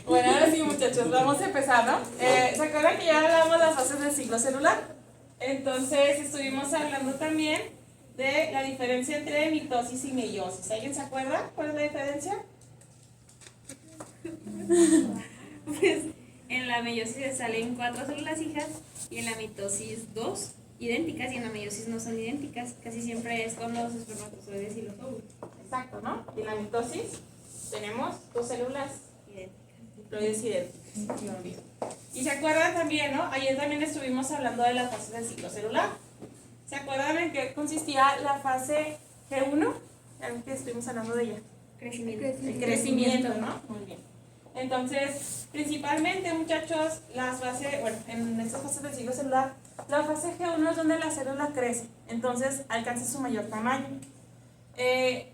Bueno, ahora sí, muchachos, vamos a empezar, ¿no? ¿Se acuerdan que ya hablamos de las fases del ciclo celular? Entonces, estuvimos hablando también de la diferencia entre mitosis y meiosis. ¿Alguien se acuerda cuál es la diferencia? Pues en la meiosis salen 4 células hijas y en la mitosis 2 idénticas, y en la meiosis no son idénticas. Casi siempre es con los espermatozoides y los óvulos. Exacto, ¿no? Y en la mitosis tenemos 2 células diploides idénticas. No olvido. Y se acuerdan también, ¿no? Ayer también estuvimos hablando de las fases del ciclo celular. ¿Se acuerdan en qué consistía la fase G1? ¿Saben que estuvimos hablando de ella? Crecimiento. El crecimiento, ¿no? Muy bien. Entonces, principalmente, muchachos, las fases, bueno, en estas fases del ciclo celular, la fase G1 es donde la célula crece, entonces alcanza su mayor tamaño.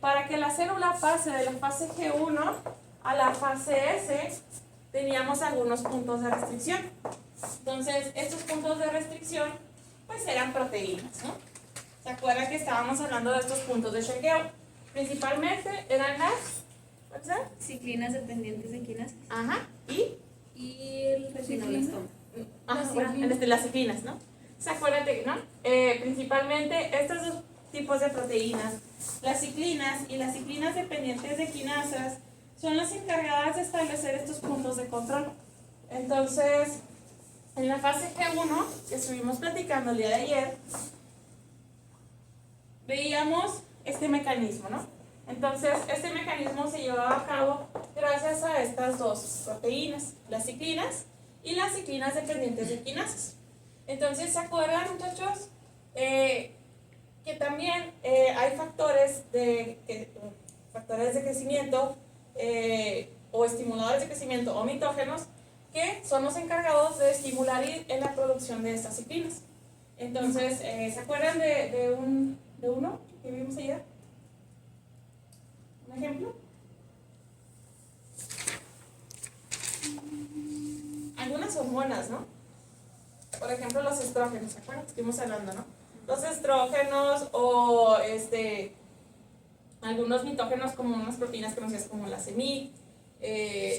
Para que la célula pase de la fase G1 a la fase S, teníamos algunos puntos de restricción. Entonces, estos puntos de restricción, pues eran proteínas, ¿no? ¿Se acuerdan que estábamos hablando de estos puntos de chequeo? Principalmente eran las, ¿cuáles eran? Ciclinas dependientes de quinasas. Ajá, Y el retinoblastoma. las ciclinas, ¿no? ¿Se acuerdan de, no? Principalmente estos dos tipos de proteínas, las ciclinas y las ciclinas dependientes de quinasas, son las encargadas de establecer estos puntos de control. Entonces, en la fase G1, que estuvimos platicando el día de ayer, veíamos este mecanismo, ¿no? Entonces, este mecanismo se llevaba a cabo gracias a estas dos proteínas, las ciclinas y las ciclinas dependientes de quinasas. Entonces, ¿se acuerdan, muchachos? Que también hay factores de crecimiento o estimuladores de crecimiento o mitógenos que son los encargados de estimular en la producción de estas ciclinas. Entonces, ¿se acuerdan de uno que vimos ayer? ¿Un ejemplo? Algunas hormonas, ¿no? Por ejemplo, los estrógenos, ¿se acuerdan? Estuvimos hablando, ¿no? Los estrógenos o algunos mitógenos como unas proteínas conocidas como la CEMIC.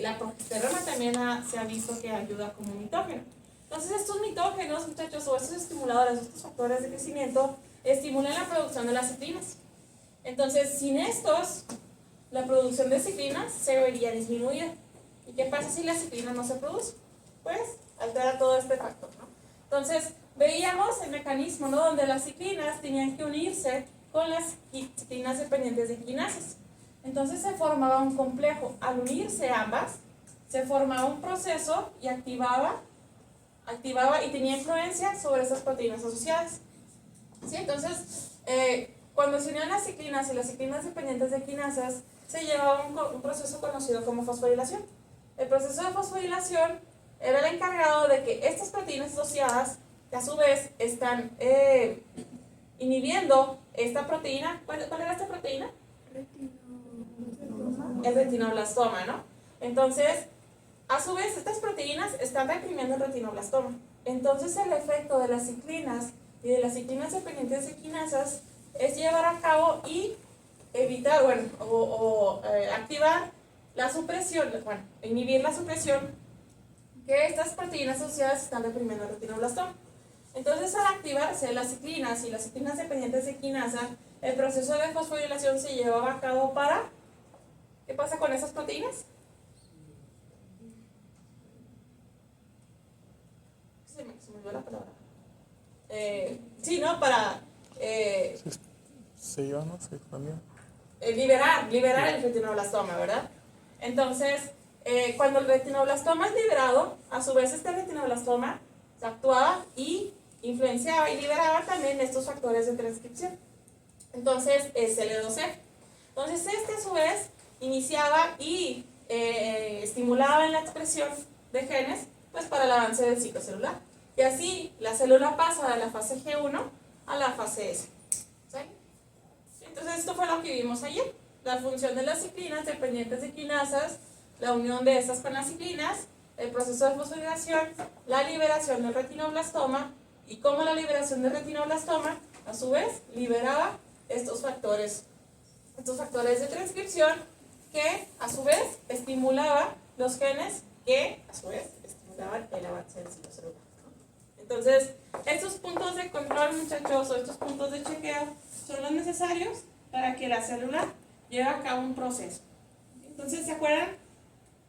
La progesterona también se ha visto que ayuda como mitógeno. Entonces, estos mitógenos, muchachos, o estos estimuladores, estos factores de crecimiento, estimulan la producción de las ciclinas. Entonces, sin estos, la producción de ciclinas se vería disminuida. ¿Y qué pasa si la ciclina no se produce? Pues altera todo este factor, ¿no? Entonces, veíamos el mecanismo, ¿no? Donde las ciclinas tenían que unirse con las ciclinas dependientes de quinasas. Entonces se formaba un complejo. Al unirse ambas, se formaba un proceso y activaba y tenía influencia sobre esas proteínas asociadas. ¿Sí? Entonces, cuando se unían las ciclinas y las ciclinas dependientes de quinasas, se llevaba un proceso conocido como fosforilación. El proceso de fosforilación era el encargado de que estas proteínas asociadas, que a su vez están inhibiendo esta proteína. ¿Cuál era esta proteína? El retinoblastoma, ¿no? Entonces, a su vez, estas proteínas están reprimiendo el retinoblastoma. Entonces, el efecto de las ciclinas y de las ciclinas dependientes de quinasas es llevar a cabo y evitar, activar la supresión, inhibir la supresión que estas proteínas asociadas están reprimiendo el retinoblastoma. Entonces, al activarse las ciclinas y las ciclinas dependientes de quinasa, el proceso de fosforilación se llevaba a cabo para... ¿Qué pasa con esas proteínas? Se me olvidó la palabra. Sí, ¿no? Para... se iba, ¿no? Se expandía. Liberar el retinoblastoma, ¿verdad? Entonces, cuando el retinoblastoma es liberado, a su vez este retinoblastoma actuaba y influenciaba y liberaba también estos factores de transcripción. Entonces, L2F. Entonces, a su vez iniciaba y estimulaba en la expresión de genes, pues para el avance del ciclo celular. Y así la célula pasa de la fase G1 a la fase S. ¿Sí? Entonces, esto fue lo que vimos ayer. La función de las ciclinas dependientes de quinasas, la unión de estas con las ciclinas, el proceso de fosforilación, la liberación del retinoblastoma y cómo la liberación del retinoblastoma, a su vez, liberaba estos factores de transcripción que a su vez estimulaba los genes que a su vez estimulaban el avance del ciclo celular, ¿no? Entonces, estos puntos de control, muchachos, o estos puntos de chequeo son los necesarios para que la célula lleve a cabo un proceso. Entonces, ¿se acuerdan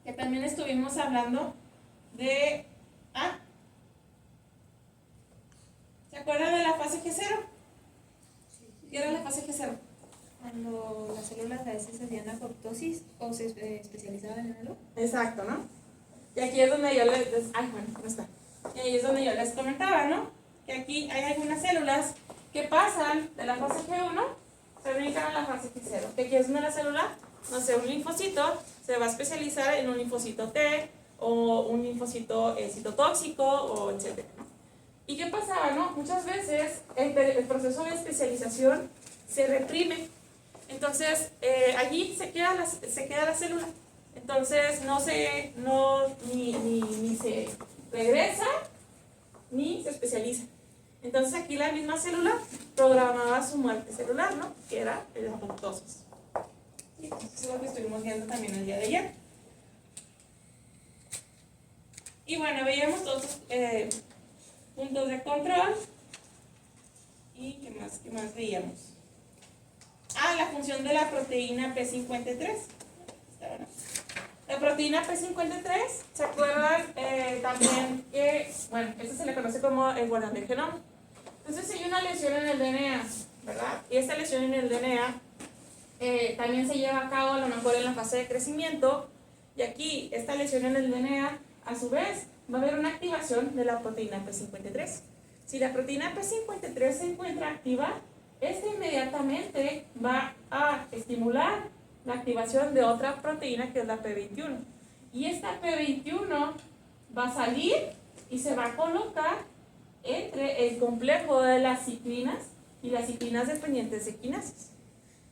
que también estuvimos hablando de... ¿Se acuerdan de la fase G0? ¿Qué era la fase G0? Cuando las células a veces hacían apoptosis o se especializaban en algo. Exacto, ¿no? Y aquí es donde yo les... ¿cómo está? Y ahí es donde yo les comentaba, ¿no? Que aquí hay algunas células que pasan de la fase G1, se brincan a la fase G0. Que aquí es donde la célula, no sé, un linfocito, se va a especializar en un linfocito T o un linfocito citotóxico o etcétera, ¿no? ¿Y qué pasaba, no? Muchas veces el proceso de especialización se reprime. Entonces, allí se queda la célula. Entonces, ni se regresa, ni se especializa. Entonces, aquí la misma célula programaba su muerte celular, ¿no? Que era la apoptosis. Y eso es lo que estuvimos viendo también el día de ayer. Y bueno, veíamos todos los puntos de control. ¿Y qué más veíamos? La función de la proteína P53. La proteína P53, ¿se acuerdan también que, bueno, esto se le conoce como el guardón del genoma? Entonces hay una lesión en el DNA, ¿verdad? Y esta lesión en el DNA también se lleva a cabo a lo mejor en la fase de crecimiento. Y aquí, esta lesión en el DNA, a su vez, va a haber una activación de la proteína P53. Si la proteína P53 se encuentra activa, esta inmediatamente va a estimular la activación de otra proteína que es la P21. Y esta P21 va a salir y se va a colocar entre el complejo de las ciclinas y las ciclinas dependientes de quinases.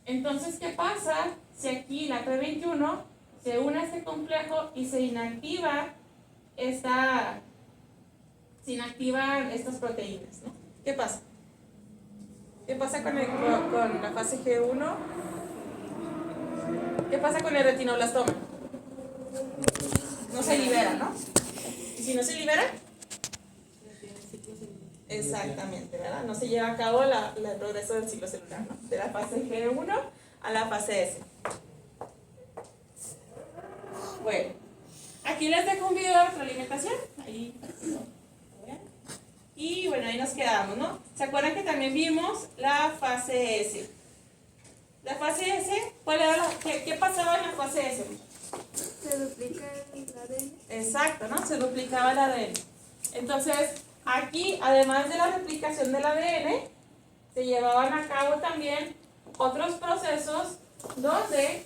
Entonces, ¿qué pasa si aquí la P21 se une a este complejo y se inactivan estas proteínas, ¿no? ¿Qué pasa? ¿Qué pasa con la fase G1? ¿Qué pasa con el retinoblastoma? No se libera, ¿no? ¿Y si no se libera? Exactamente, ¿verdad? No se lleva a cabo el progreso del ciclo celular, ¿no? De la fase G1 a la fase S. Bueno, aquí les dejo un video de retroalimentación. Ahí. Y bueno, ahí nos quedamos, ¿no? ¿Se acuerdan que también vimos la fase S? La fase S, ¿qué pasaba en la fase S? Se duplica el ADN. Exacto, ¿no? Se duplicaba el ADN. Entonces, aquí, además de la replicación del ADN, se llevaban a cabo también otros procesos donde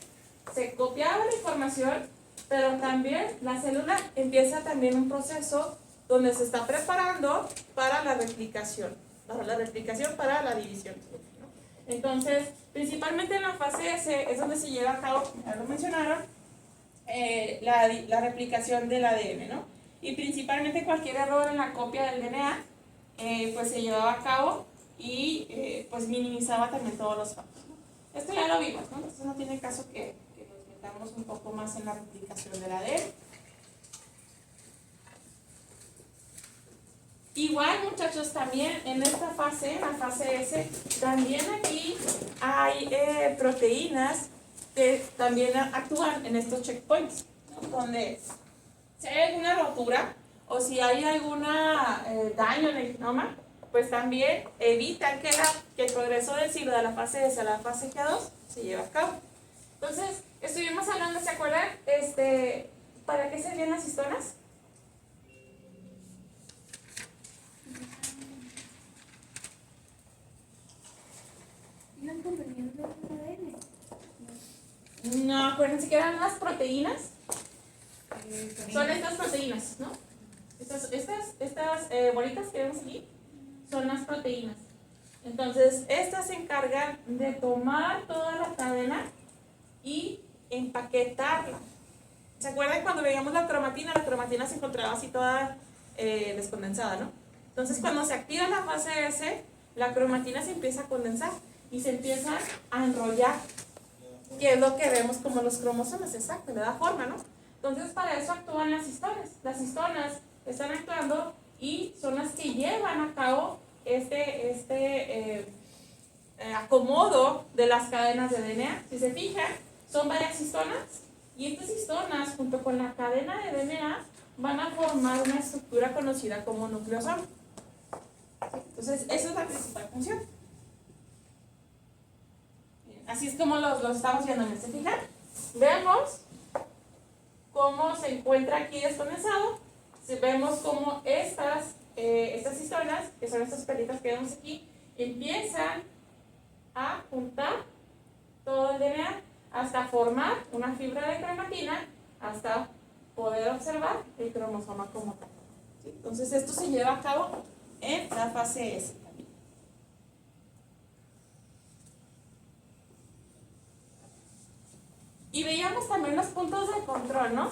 se copiaba la información, pero también la célula empieza también un proceso donde se está preparando para la replicación, para la división, ¿no? Entonces, principalmente en la fase S es donde se lleva a cabo, como ya lo mencionaron, la replicación del ADN, ¿no? Y principalmente cualquier error en la copia del DNA, pues se llevaba a cabo y pues minimizaba también todos los fallos, ¿no? Esto ya lo vimos, ¿no? Entonces no tiene caso que nos metamos un poco más en la replicación del ADN. Igual, muchachos, también en esta fase, la fase S, también aquí hay proteínas que también actúan en estos checkpoints, ¿no? Donde si hay alguna rotura o si hay alguna daño en el genoma, pues también evitan que el progreso del ciclo de la fase S a la fase G2 se lleve a cabo. Entonces, estuvimos hablando, ¿se acuerdan? ¿Para qué servían las histonas? No, acuérdense que eran las proteínas. Son estas proteínas, ¿no? Estas bolitas que vemos aquí son las proteínas. Entonces, estas se encargan de tomar toda la cadena y empaquetarla. ¿Se acuerdan cuando veíamos la cromatina? La cromatina se encontraba así toda descondensada, ¿no? Entonces, cuando se activa la fase S, la cromatina se empieza a condensar y se empieza a enrollar. que es lo que vemos como los cromosomas, exacto, le da forma, ¿no? Entonces, para eso actúan las histonas. Las histonas están actuando y son las que llevan a cabo acomodo de las cadenas de DNA. Si se fijan, son varias histonas y estas histonas, junto con la cadena de DNA, van a formar una estructura conocida como nucleosoma. Entonces, esa es la principal función. Así es como los estamos viendo en este fijar. Vemos cómo se encuentra aquí descondensado. Vemos cómo estas histonas, que son estas pelitas que vemos aquí, empiezan a juntar todo el DNA hasta formar una fibra de cromatina, hasta poder observar el cromosoma como tal. ¿Sí? Entonces, esto se lleva a cabo en la fase S. Y veíamos también los puntos de control, ¿no?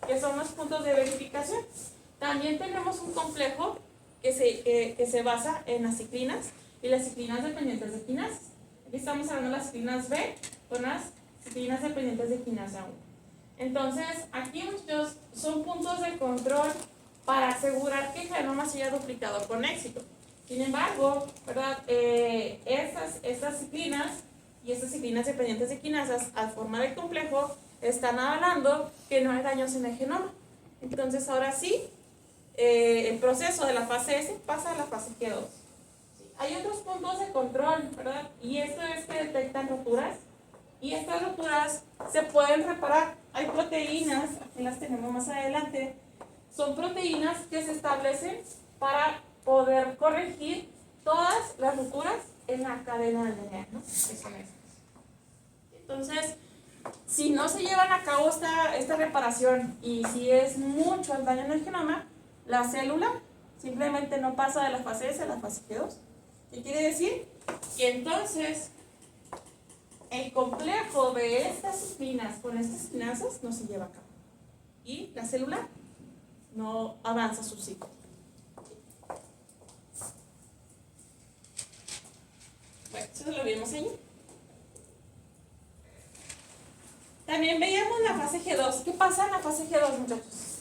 Que son los puntos de verificación. También tenemos un complejo que se basa en las ciclinas y las ciclinas dependientes de quinasas. Aquí estamos hablando de las ciclinas B con las ciclinas dependientes de quinasa 1. Entonces, aquí muchos son puntos de control para asegurar que el genoma se haya duplicado con éxito. Sin embargo, ¿verdad? Estas ciclinas y estas ciclinas dependientes de quinasas, al formar el complejo, están hablando que no hay daños en el genoma. Entonces, ahora sí, el proceso de la fase S pasa a la fase G2. ¿Sí? Hay otros puntos de control, ¿verdad? Y esto es que detectan roturas. Y estas roturas se pueden reparar. Hay proteínas, aquí las tenemos más adelante, son proteínas que se establecen para poder corregir todas las roturas en la cadena del DNA, ¿no? Que son estas. Entonces, si no se llevan a cabo esta reparación y si es mucho el daño en el genoma, la célula simplemente no pasa de la fase S a la fase G2. ¿Qué quiere decir? Que entonces el complejo de estas ciclinas con estas quinasas no se lleva a cabo y la célula no avanza su ciclo. Bueno, eso lo vimos ahí. También veíamos la fase G2. ¿Qué pasa en la fase G2, muchachos?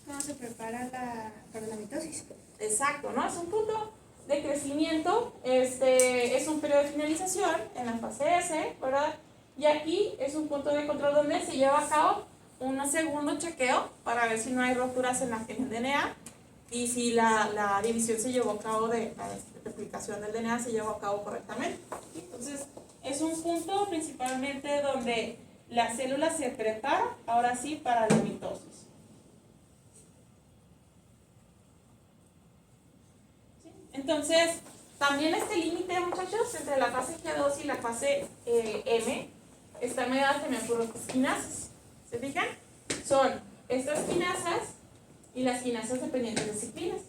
¿Cómo se prepara para la mitosis? Exacto, ¿no? Es un punto de crecimiento, es un periodo de finalización en la fase S, ¿verdad? Y aquí es un punto de control donde se lleva a cabo un segundo chequeo para ver si no hay roturas en la DNA y si la división se llevó a cabo la replicación del DNA se llevó a cabo correctamente. Entonces, es un punto principalmente donde la célula se prepara, ahora sí, para la mitosis. ¿Sí? Entonces, también este límite, muchachos, entre la fase G2 y la fase M, está mediado también por las quinasas. ¿Se fijan? Son estas quinasas y las quinasas dependientes de ciclinas.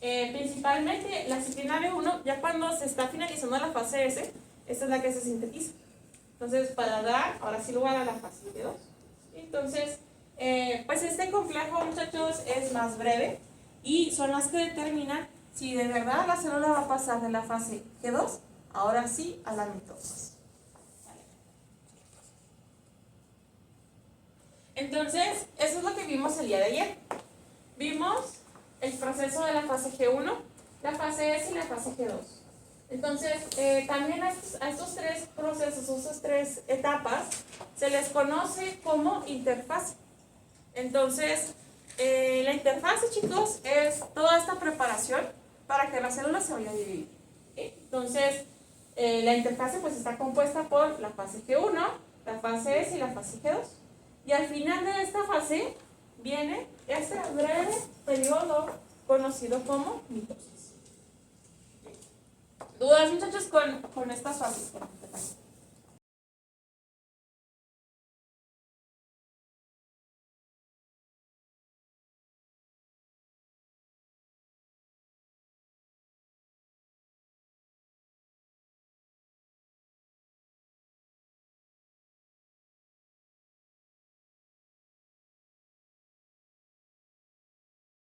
Principalmente la ciclina B1, ya cuando se está finalizando la fase S, esta es la que se sintetiza. Entonces, para dar ahora sí lugar a la fase G2. Entonces, pues este complejo, muchachos, es más breve y son las que determinan si de verdad la célula va a pasar de la fase G2, ahora sí, a la mitosis. Entonces, eso es lo que vimos el día de ayer. Vimos el proceso de la fase G1, la fase S y la fase G2. Entonces, también a estos tres procesos, a estas tres etapas, se les conoce como interfase. Entonces, la interfase, chicos, es toda esta preparación para que la célula se vaya a dividir. Entonces, la interfase pues está compuesta por la fase G1, la fase S y la fase G2. Y al final de esta fase viene este breve periodo conocido como mitosis. ¿Dudas, muchachos, con estas fases?